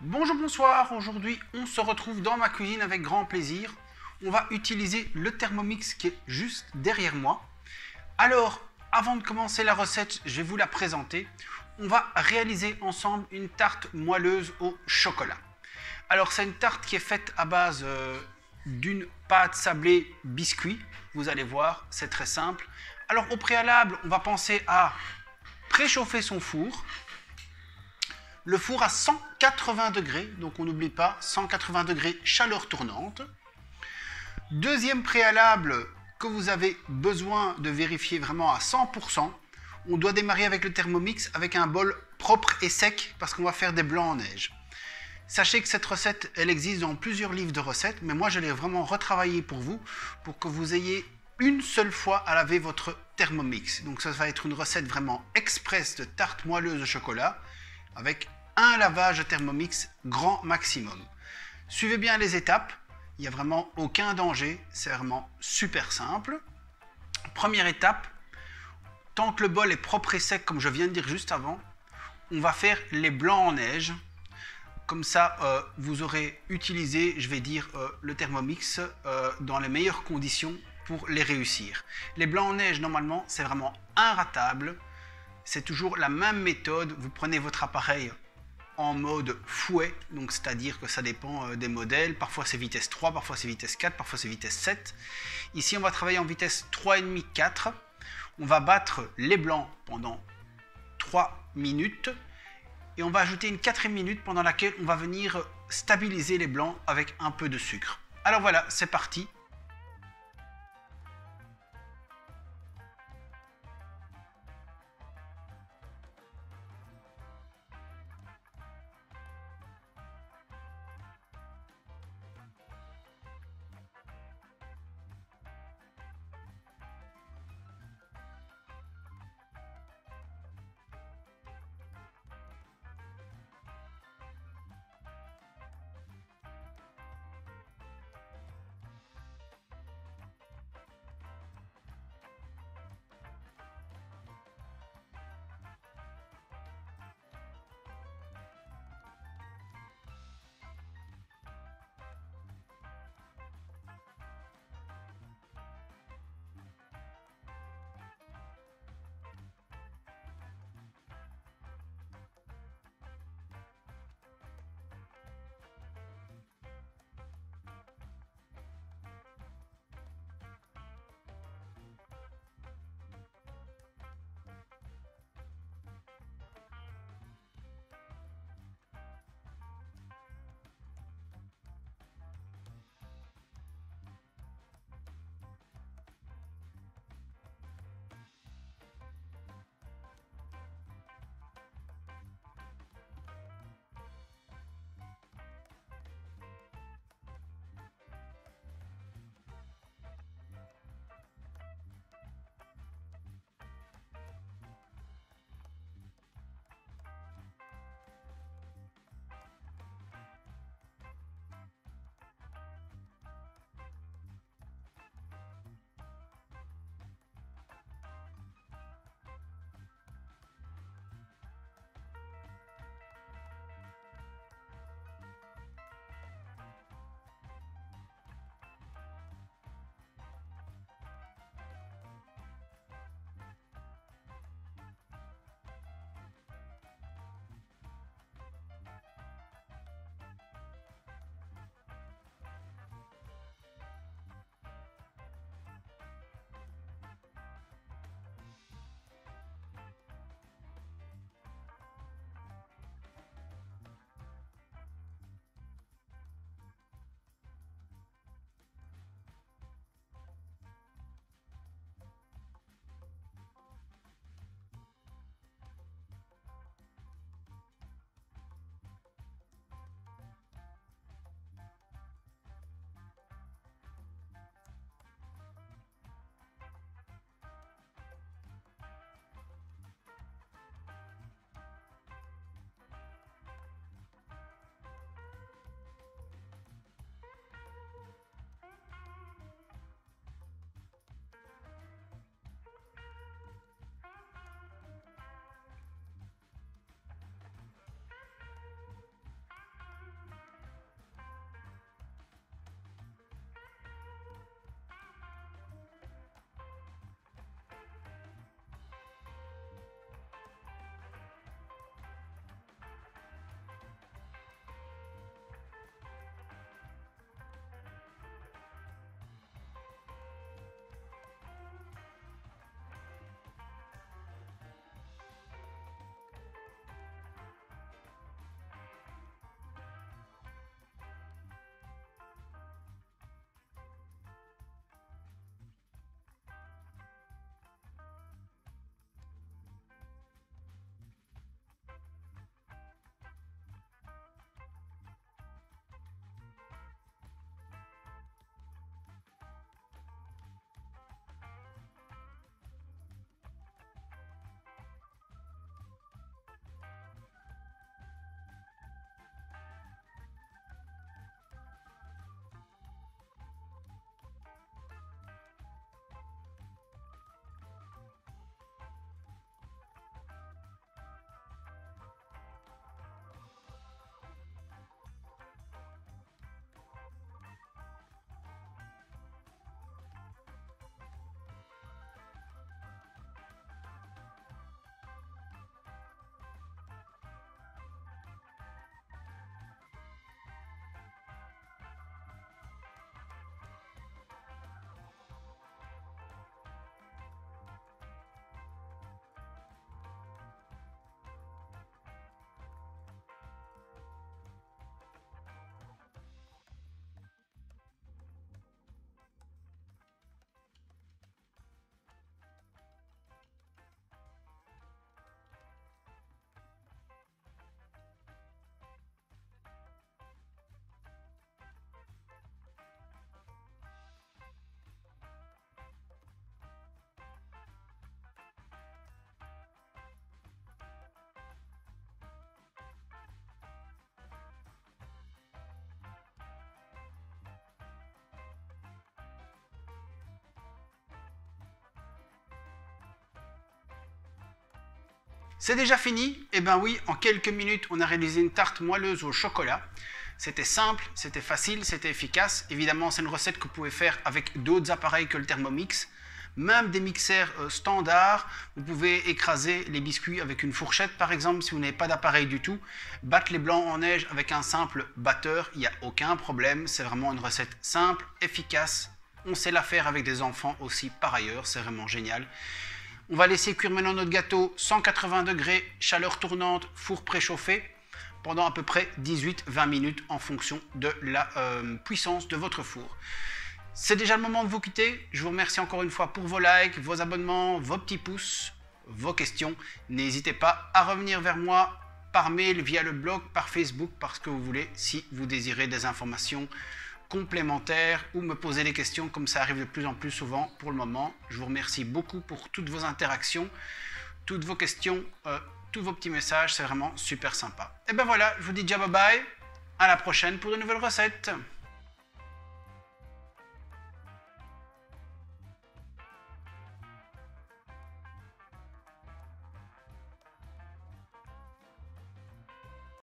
Bonjour, bonsoir, aujourd'hui on se retrouve dans ma cuisine avec grand plaisir. On va utiliser le Thermomix qui est juste derrière moi. Alors, avant de commencer la recette, je vais vous la présenter. On va réaliser ensemble une tarte moelleuse au chocolat. Alors c'est une tarte qui est faite à base d'une pâte sablée biscuit. Vous allez voir, c'est très simple. Alors au préalable, on va penser à préchauffer son four. Le four à 180 degrés, donc on n'oublie pas, 180 degrés chaleur tournante. Deuxième préalable que vous avez besoin de vérifier vraiment à 100%, on doit démarrer avec le Thermomix avec un bol propre et sec parce qu'on va faire des blancs en neige. Sachez que cette recette, elle existe dans plusieurs livres de recettes, mais moi je l'ai vraiment retravaillée pour vous, pour que vous ayez une seule fois à laver votre Thermomix. Donc ça va être une recette vraiment express de tarte moelleuse au chocolat, avec un lavage de Thermomix grand maximum. Suivez bien les étapes, il n'y a vraiment aucun danger, c'est vraiment super simple. Première étape, tant que le bol est propre et sec comme je viens de dire juste avant, on va faire les blancs en neige. Comme ça, vous aurez utilisé, je vais dire, le Thermomix dans les meilleures conditions pour les réussir. Les blancs en neige, normalement, c'est vraiment inratable. C'est toujours la même méthode. Vous prenez votre appareil en mode fouet, donc c'est-à-dire que ça dépend des modèles. Parfois c'est vitesse 3, parfois c'est vitesse 4, parfois c'est vitesse 7. Ici, on va travailler en vitesse 3,5-4. On va battre les blancs pendant 3 minutes. Et on va ajouter une 4e minute pendant laquelle on va venir stabiliser les blancs avec un peu de sucre. Alors voilà, c'est parti. C'est déjà fini? Eh ben oui, en quelques minutes, on a réalisé une tarte moelleuse au chocolat. C'était simple, c'était facile, c'était efficace. Évidemment, c'est une recette que vous pouvez faire avec d'autres appareils que le Thermomix. Même des mixeurs standards, vous pouvez écraser les biscuits avec une fourchette par exemple si vous n'avez pas d'appareil du tout. Battre les blancs en neige avec un simple batteur, il n'y a aucun problème. C'est vraiment une recette simple, efficace. On sait la faire avec des enfants aussi par ailleurs, c'est vraiment génial. On va laisser cuire maintenant notre gâteau 180 degrés, chaleur tournante, four préchauffé pendant à peu près 18-20 minutes en fonction de la puissance de votre four. C'est déjà le moment de vous quitter. Je vous remercie encore une fois pour vos likes, vos abonnements, vos petits pouces, vos questions. N'hésitez pas à revenir vers moi par mail, via le blog, par Facebook, parce que vous voulez, si vous désirez des informations complémentaires ou me poser des questions, comme ça arrive de plus en plus souvent pour le moment. Je vous remercie beaucoup pour toutes vos interactions, toutes vos questions, tous vos petits messages. C'est vraiment super sympa. Et ben voilà, je vous dis déjà bye bye. À la prochaine pour de nouvelles recettes.